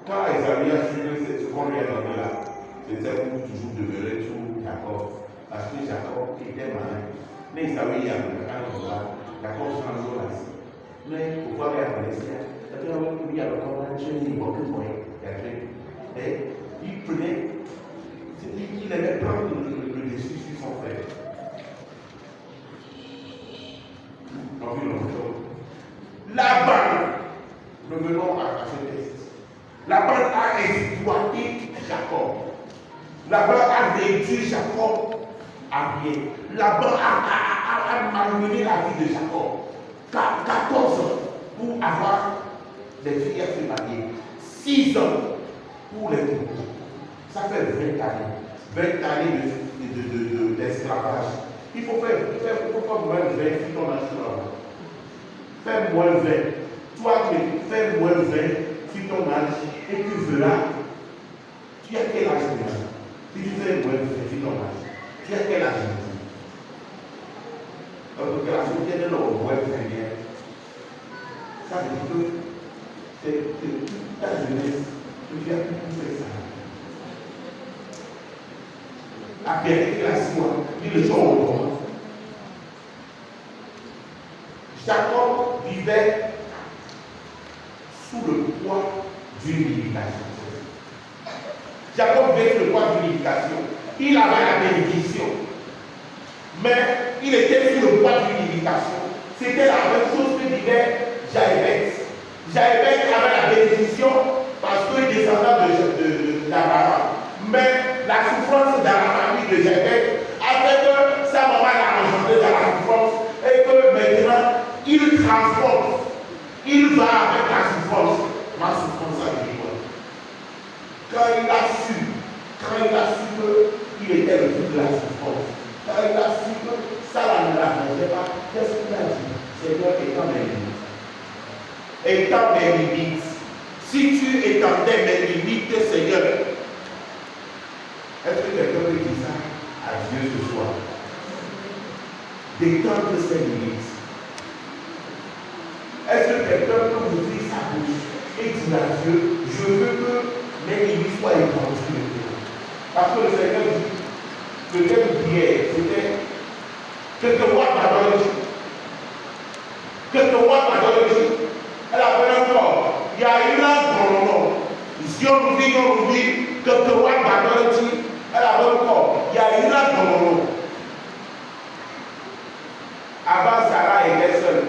Quand Esaü a su que ce qu'on lui a donné là, c'était pour toujours demeurer sous Jacob. Parce que Jacob était malin. Mais Esaü y a un là, Jacob s'en joue là. Mais pour voir la Palestine, il y a le combat, il prenait, il aimait prendre le dessus sur son frère. Laban, revenons à ce texte. Laban a exploité Jacob. Laban a réduit Jacob à rien. Laban a malmené la vie de Jacob. 14 ans pour avoir des filles à se marier. 6 ans pour les troupeaux. Ça fait 20 années. 20 années d'esclavage. Il faut faire moins 20 si ton âge là. Fais moins 20. Toi, tu fais moins 20 si ton âge et tu verras. Tu as quel âge maintenant? Si tu fais moins 20 si ton âge, tu as quel âge maintenant? Donc, la société de l'homme, moins 20. Ça veut dire que c'est toute ta jeunesse, tu viens tout faire ça. Après la 6 mois, il le jour au moment. Jacob vivait sous le poids d'une limitation. Jacob vivait sous le poids d'une limitation. Il avait la bénédiction, mais il était sous le poids d'une limitation. C'était la même chose que disait Jaébet. Jaébet avait la bénédiction parce qu'il descendait d'Abraham. Mais la souffrance d'Abraham de Jaébet a fait que sa maman l'a engendré dans la souffrance et que maintenant il transforme. Il va avec la souffrance. Ma souffrance a été bonne. Quand il a su qu'il était le fils de la souffrance, quand il a su que ça ne l'arrangeait pas, qu'est-ce qu'il a dit? Seigneur, étends mes limites. Étends mes limites. Si tu étendais mes limites, Seigneur, est-ce que quelqu'un peut dire ça à Dieu ce soir? D'étendre ses limites. Est-ce que quelqu'un peut ouvrir sa bouche et dire à Dieu, je veux que mes limites soient étendues? Parce que le Seigneur dit, le thème d'hier, c'était que te vois pardonner Dieu. Que te vois pardonner Dieu. Elle a fait encore. Il y a eu un grand nom. Si on oublie, que te vois pardonner Dieu. Elle a fait encore. Il y a eu un grand nom. Avant, Sarah était seule.